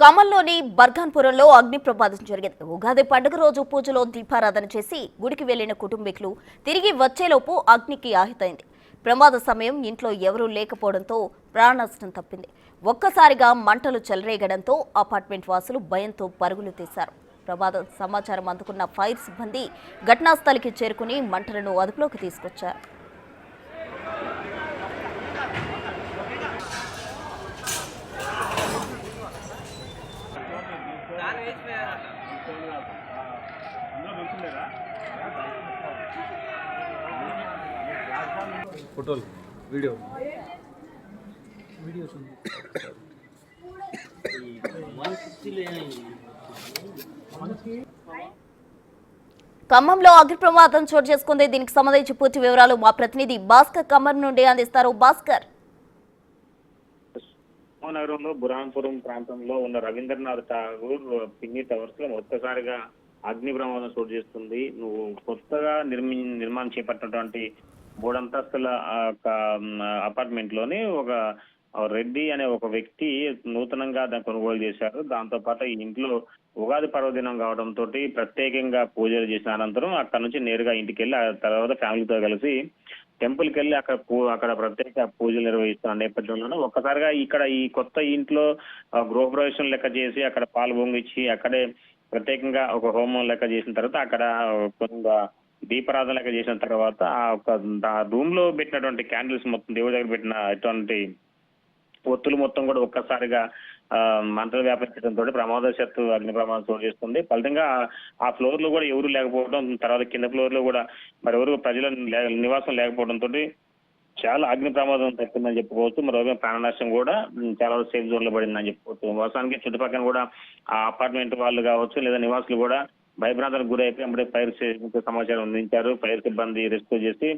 ఖమ్మంలోని బర్గాన్పురంలో అగ్ని ప్రమాదం జరిగింది. ఉగాది పండుగ రోజు పూజలో దీపారాధన చేసి గుడికి వెళ్లిన కుటుంబీకులు తిరిగి వచ్చేలోపు అగ్నికి ఆహుతైంది. ప్రమాద సమయం ఇంట్లో ఎవరూ లేకపోవడంతో ప్రాణనష్టం తప్పింది. ఒక్కసారిగా మంటలు చెలరేగడంతో అపార్ట్మెంట్ వాసులు భయంతో పరుగులు తీశారు. ప్రమాద సమాచారం అందుకున్న ఫైర్ సిబ్బంది ఘటనాస్థలికి చేరుకుని మంటలను అదుపులోకి తీసుకొచ్చారు. ఫోటోలు వీడియోస్ ఖమ్మంలో అగ్ని ప్రమాదం చోటు చేసుకుంది. దీనికి సంబంధించి పూర్తి వివరాలు మా ప్రతినిధి భాస్కర్ ఖమ్మం నుండి అందిస్తారు. భాస్కర్, నగరంలో బురాన్పురం ప్రాంతంలో ఉన్న రవీంద్రనాథ్ ఠాగూర్ పిన్ని టవర్స్ లో ఒక్కసారిగా అగ్ని ప్రమాదం చోటు చేస్తుంది. నువ్వు కొత్తగా నిర్మాణం చేపట్టినటువంటి 3 అంతస్తుల అపార్ట్మెంట్ లోని ఒక రెడ్డి అనే ఒక వ్యక్తి నూతనంగా దాన్ని కొనుగోలు చేశారు. దాంతో పాటు ఈ ఇంట్లో ఉగాది పర్వదినం కావడంతో ప్రత్యేకంగా పూజలు చేసిన అనంతరం అక్కడ నుంచి నేరుగా ఇంటికి వెళ్ళి ఆ తర్వాత ఫ్యామిలీతో కలిసి టెంపుల్ కి వెళ్ళి అక్కడ ప్రత్యేక పూజలు నిర్వహిస్తున్న నేపథ్యంలోనే ఒక్కసారిగా ఇక్కడ ఈ కొత్త ఇంట్లో గృహప్రవేశం లెక్క చేసి అక్కడ పాలు పొంగిచ్చి అక్కడే ప్రత్యేకంగా ఒక హోమం లెక్క చేసిన తర్వాత అక్కడ కొంత దీపారాధన లెక్క చేసిన తర్వాత ఆ రూమ్ లో పెట్టినటువంటి క్యాండిల్స్ మొత్తం దేవుడి దగ్గర పెట్టిన అటువంటి ఒత్తులు మొత్తం కూడా ఒక్కసారిగా మంటలు వ్యాపించడంతో ప్రమాదవశాత్తు అగ్ని ప్రమాదం చోటు చేస్తుంది. ఫలితంగా ఆ ఫ్లోర్ లో కూడా ఎవరు లేకపోవడం, తర్వాత కింద ఫ్లోర్ లో కూడా మరెవరు ప్రజల నివాసం లేకపోవడంతో చాలా అగ్ని ప్రమాదం తప్పిందని చెప్పుకోవచ్చు. మరోవైపు ప్రాణ నష్టం కూడా చాలా సేఫ్ జోన్ లో పడిందని చెప్పుకోవచ్చు. వాస్తవానికి చుట్టుపక్కల కూడా ఆ అపార్ట్మెంట్ వాళ్ళు కావచ్చు లేదా నివాసులు కూడా భయభ్రాంతాలకు గురైపోయి అప్పుడే ఫైర్ సమాచారం అందించారు. ఫైర్ సిబ్బంది రెస్క్యూ చేసి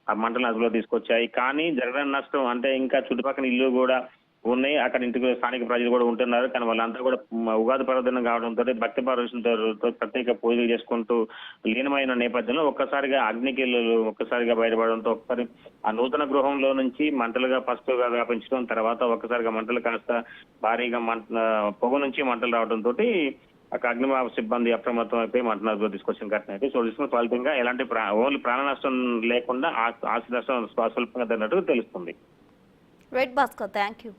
ఆ మంటలను అదుపులో తీసుకొచ్చాయి. కానీ జరగని నష్టం అంటే ఇంకా చుట్టుపక్కల ఇల్లు కూడా ఉన్నాయి, అక్కడ ఇంటికి స్థానిక ప్రజలు కూడా ఉంటున్నారు. కానీ వాళ్ళంతా కూడా ఉగాది పర్వదినం కావడంతో భక్తి పార్వశంతో ప్రత్యేక పూజలు చేసుకుంటూ లీనమైన నేపథ్యంలో ఒక్కసారిగా అగ్నికిల్లు ఒక్కసారిగా బయటపడడంతో ఒకసారి ఆ నూతన గృహంలో నుంచి మంటలుగా ఫస్ట్గా వ్యాపించడం, తర్వాత ఒక్కసారిగా మంటలు కాస్త భారీగా పొగ నుంచి మంటలు రావడంతో అక్కడ అగ్నిమాపక సిబ్బంది అప్రమత్తం అయిపోయి మంటలు తీసుకొచ్చిన ఘటన అయితే చోటు తీసుకుని ఫలితంగా ఎలాంటి ఓన్లీ ప్రాణ నష్టం లేకుండా ఆస్తి నష్టం స్వల్పంగా జరిగినట్టు తెలుస్తుంది. Right Bhaskar, thank you.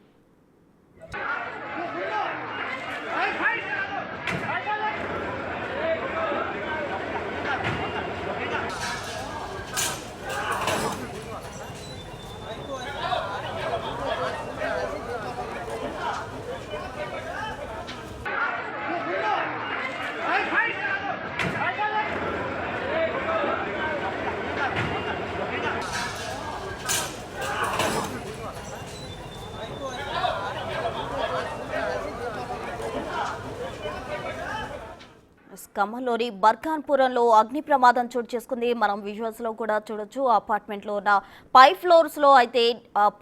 ఖమ్మంలోని బర్గాన్పురంలో అగ్ని ప్రమాదం చోటు చేసుకుంది. మనం విజువల్స్ లో కూడా చూడొచ్చు. అపార్ట్మెంట్ లో ఉన్న పై ఫ్లోర్స్ లో అయితే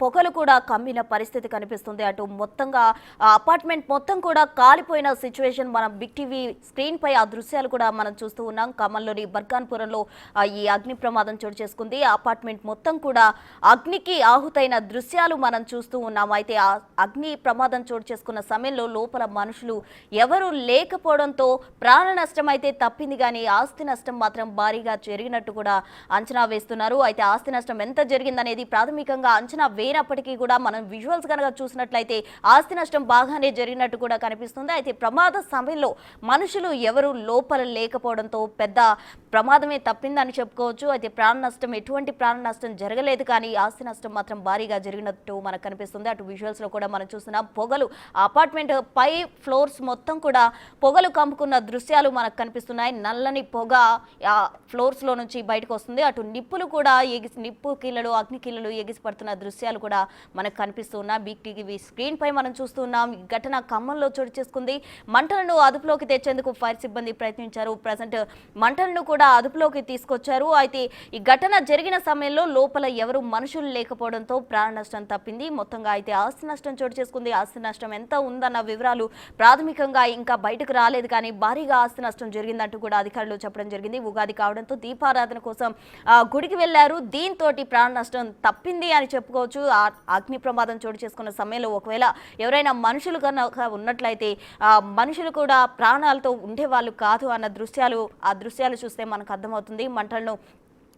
పొగలు కూడా కమ్మిన పరిస్థితి కనిపిస్తుంది. అటు మొత్తంగా అపార్ట్మెంట్ మొత్తం కూడా కాలిపోయిన సిచ్యువేషన్ మనం బిగ్ టీవీ స్క్రీన్ పై ఆ దృశ్యాలు కూడా మనం చూస్తూ ఉన్నాం. ఖమ్మంలోని బర్గాన్పురంలో ఈ అగ్ని ప్రమాదం చోటు చేసుకుంది. అపార్ట్మెంట్ మొత్తం కూడా అగ్నికి ఆహుతైన దృశ్యాలు మనం చూస్తూ ఉన్నాం. అయితే ఆ అగ్ని ప్రమాదం చోటు చేసుకున్న సమయంలో లోపల మనుషులు ఎవరు లేకపోవడంతో ప్రాణ నష్టం అయితే తప్పింది, కానీ ఆస్తి నష్టం మాత్రం భారీగా జరిగినట్టు కూడా అంచనా వేస్తున్నారు. అయితే ఆస్తి నష్టం ఎంత జరిగిందనేది ప్రాథమికంగా అంచనా వేయనప్పటికీ కూడా మనం విజువల్స్ కనుక చూసినట్లయితే ఆస్తి నష్టం బాగానే జరిగినట్టు కూడా కనిపిస్తుంది. అయితే ప్రమాద సమయంలో మనుషులు ఎవరు లోపల లేకపోవడంతో పెద్ద ప్రమాదమే తప్పిందని చెప్పుకోవచ్చు. అయితే ఎటువంటి ప్రాణ నష్టం జరగలేదు, కానీ ఆస్తి నష్టం మాత్రం భారీగా జరిగినట్టు మనకు కనిపిస్తుంది. అటు విజువల్స్ లో కూడా మనం చూస్తున్నాం. పొగలు అపార్ట్మెంట్ పై ఫ్లోర్స్ మొత్తం కూడా పొగలు కమ్ముకున్న దృశ్యాలు మనకు కనిపిస్తున్నాయి. నల్లని పొగ ఆ ఫ్లోర్స్ లో నుంచి బయటకు వస్తుంది. అటు నిప్పులు కూడా నిప్పు కిల్లలు అగ్ని కిల్లలు ఎగిసిపడుతున్న దృశ్యాలు కూడా మనకు కనిపిస్తున్నాయి. బిగ్ టీవీ స్క్రీన్ పై మనం చూస్తున్నాం. ఈ ఘటన ఖమ్మంలో చోటు చేసుకుంది. మంటలను అదుపులోకి తెచ్చేందుకు ఫైర్ సిబ్బంది ప్రయత్నించారు. ప్రజెంట్ మంటలను కూడా అదుపులోకి తీసుకొచ్చారు. అయితే ఈ ఘటన జరిగిన సమయంలో లోపల ఎవరు మనుషులు లేకపోవడంతో ప్రాణ నష్టం తప్పింది. మొత్తంగా అయితే ఆస్తి నష్టం చోటు చేసుకుంది. ఆస్తి నష్టం ఎంత ఉందన్న వివరాలు ప్రాథమికంగా ఇంకా బయటకు రాలేదు, కానీ భారీగా ఆస్తి నష్టం నష్టం జరిగిందంటూ కూడా అధికారులు చెప్పడం జరిగింది. ఉగాది కావడంతో దీపారాధన కోసం గుడికి వెళ్లారు. దీంతో ప్రాణ నష్టం తప్పింది అని చెప్పుకోవచ్చు. అగ్ని ప్రమాదం చోటు చేసుకున్న సమయంలో ఒకవేళ ఎవరైనా మనుషులు కనుక ఉన్నట్లయితే మనుషులు కూడా ప్రాణాలతో ఉండేవాళ్ళు కాదు అన్న దృశ్యాలు చూస్తే మనకు అర్థమవుతుంది. మంటలను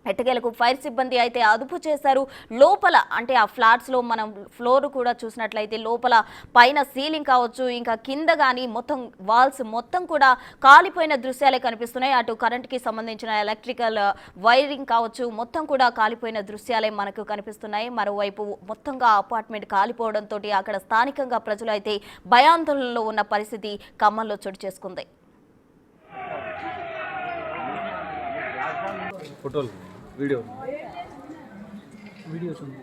ఎట్టకేలకు ఫైర్ సిబ్బంది అయితే అదుపు చేశారు. లోపల అంటే ఆ ఫ్లాట్స్లో మనం ఫ్లోర్ కూడా చూసినట్లయితే లోపల పైన సీలింగ్ కావచ్చు, ఇంకా కింద కానీ మొత్తం వాల్స్ మొత్తం కూడా కాలిపోయిన దృశ్యాలే కనిపిస్తున్నాయి. అటు కరెంట్కి సంబంధించిన ఎలక్ట్రికల్ వైరింగ్ కావచ్చు మొత్తం కూడా కాలిపోయిన దృశ్యాలే మనకు కనిపిస్తున్నాయి. మరోవైపు మొత్తంగా అపార్ట్మెంట్ కాలిపోవడంతో అక్కడ స్థానికంగా ప్రజలు అయితే భయాందోళనలో ఉన్న పరిస్థితి ఖమ్మంలో చోటు చేసుకుంది. ఫోటోలు వీడియోస్ ఉంది.